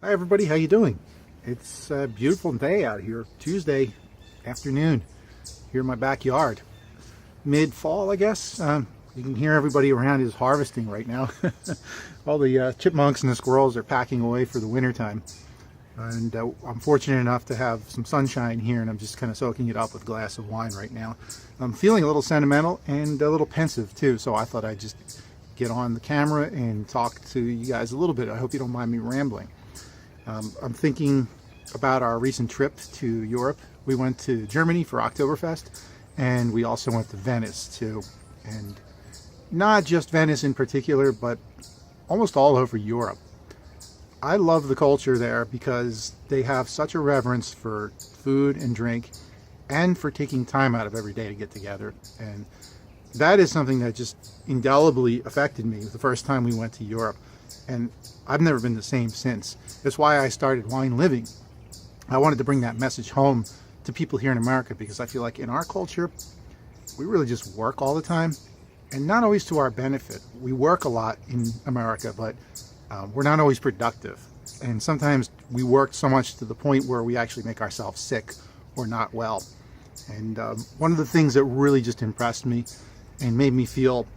Hi everybody, how you doing? It's a beautiful day out here, Tuesday afternoon, here in my backyard. Mid-fall, I guess. You can hear everybody around is harvesting right now. All the chipmunks and the squirrels are packing away for the winter time. And I'm fortunate enough to have some sunshine here, and I'm just kind of soaking it up with a glass of wine right now. I'm feeling a little sentimental and a little pensive too, so I thought I'd just get on the camera and talk to you guys a little bit. I hope you don't mind me rambling. I'm thinking about our recent trip to Europe. We went to Germany for Oktoberfest, and we also went to Venice too. And not just Venice in particular, but almost all over Europe. I love the culture there because they have such a reverence for food and drink and for taking time out of every day to get together. And that is something that just indelibly affected me the first time we went to Europe. And I've never been the same since. That's why I started Wine Living. I wanted to bring that message home to people here in America, because I feel like in our culture, we really just work all the time, and not always to our benefit. We work a lot in America, but we're not always productive. And sometimes we work so much to the point where we actually make ourselves sick or not well. And one of the things that really just impressed me and made me feel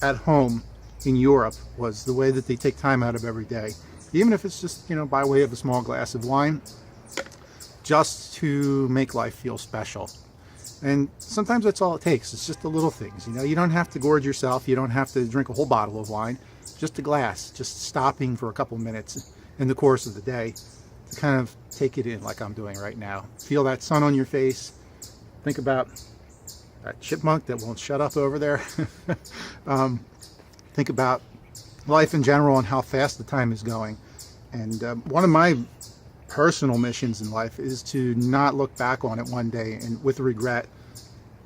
at home in Europe was the way that they take time out of every day, even if it's just, by way of a small glass of wine, just to make life feel special. And sometimes that's all it takes. It's just the little things. You don't have to gorge yourself. You don't have to drink a whole bottle of wine. Just a glass, just stopping for a couple minutes in the course of the day to kind of take it in like I'm doing right now. Feel that sun on your face. Think about that chipmunk that won't shut up over there. Think about life in general and how fast the time is going. And one of my personal missions in life is to not look back on it one day and with regret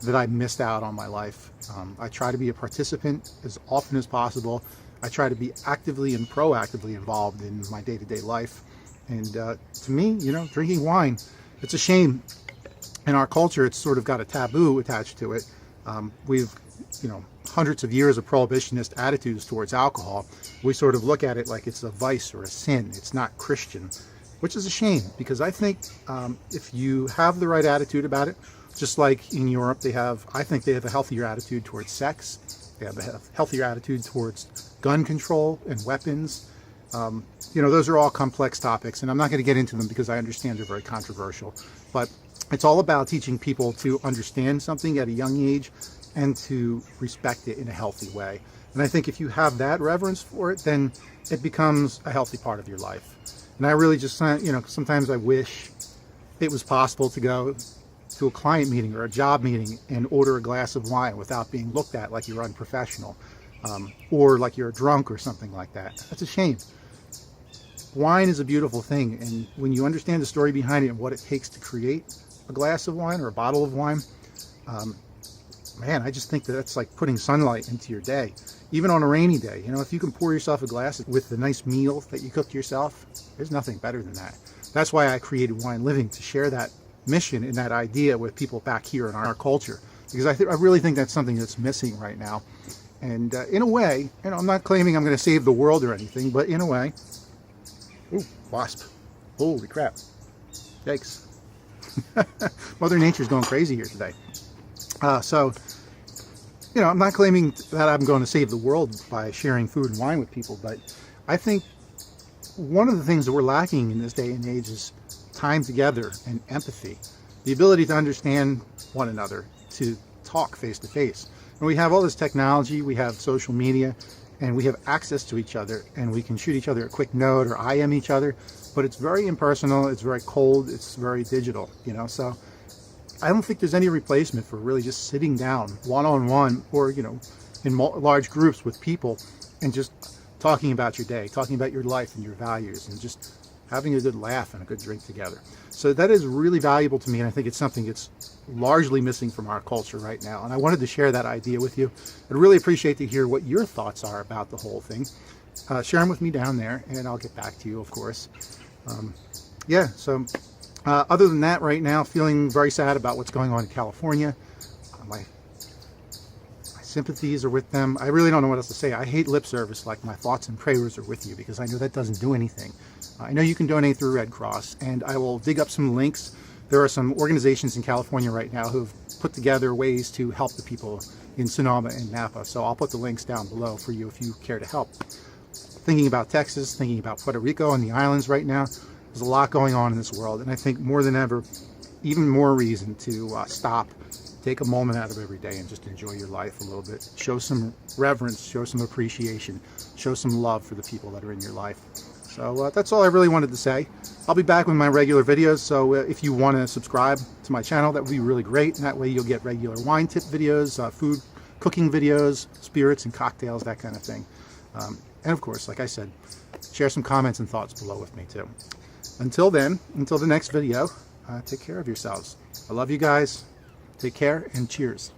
that I missed out on my life. I try to be a participant as often as possible. I try to be actively and proactively involved in my day-to-day life. And to me, drinking wine, it's a shame. In our culture, it's sort of got a taboo attached to it. We've, hundreds of years of prohibitionist attitudes towards alcohol. We sort of look at it like it's a vice or a sin. It's not Christian, which is a shame, because I think if you have the right attitude about it, just like in Europe, I think they have a healthier attitude towards sex. They have a healthier attitude towards gun control and weapons. Those are all complex topics, and I'm not going to get into them because I understand they're very controversial. But it's all about teaching people to understand something at a young age and to respect it in a healthy way. And I think if you have that reverence for it, then it becomes a healthy part of your life. And I really just, sometimes I wish it was possible to go to a client meeting or a job meeting and order a glass of wine without being looked at like you're unprofessional, or like you're drunk or something like that. That's a shame. Wine is a beautiful thing, and when you understand the story behind it and what it takes to create a glass of wine or a bottle of wine, man, I just think that that's like putting sunlight into your day. Even on a rainy day, if you can pour yourself a glass with a nice meal that you cooked yourself, there's nothing better than that. That's why I created Wine Living, to share that mission and that idea with people back here in our culture, because I really think that's something that's missing right now. And in a way, I'm not claiming I'm going to save the world or anything, but in a way, ooh, wasp, holy crap, yikes. Mother Nature's going crazy here today. I'm not claiming that I'm going to save the world by sharing food and wine with people, but I think one of the things that we're lacking in this day and age is time together and empathy, the ability to understand one another, to talk face to face. And we have all this technology, we have social media, and we have access to each other, and we can shoot each other a quick note or IM each other, but it's very impersonal, it's very cold, it's very digital, so I don't think there's any replacement for really just sitting down one-on-one or, in large groups with people and just talking about your day, talking about your life and your values, and just having a good laugh and a good drink together. So that is really valuable to me, and I think it's something that's largely missing from our culture right now. And I wanted to share that idea with you. I'd really appreciate to hear what your thoughts are about the whole thing. Share them with me down there, and I'll get back to you, of course. Other than that, right now, feeling very sad about what's going on in California. My sympathies are with them. I really don't know what else to say. I hate lip service like my thoughts and prayers are with you, because I know that doesn't do anything. I know you can donate through Red Cross, and I will dig up some links. There are some organizations in California right now who've put together ways to help the people in Sonoma and Napa. So I'll put the links down below for you if you care to help. Thinking about Texas, thinking about Puerto Rico and the islands right now. There's a lot going on in this world, and I think more than ever, even more reason to stop, take a moment out of every day and just enjoy your life a little bit. Show some reverence, show some appreciation, show some love for the people that are in your life. So that's all I really wanted to say. I'll be back with my regular videos, so if you want to subscribe to my channel, that would be really great, and that way you'll get regular wine tip videos, food cooking videos, spirits and cocktails, that kind of thing. And of course, like I said, share some comments and thoughts below with me too. Until then, until the next video, take care of yourselves. I love you guys. Take care and cheers.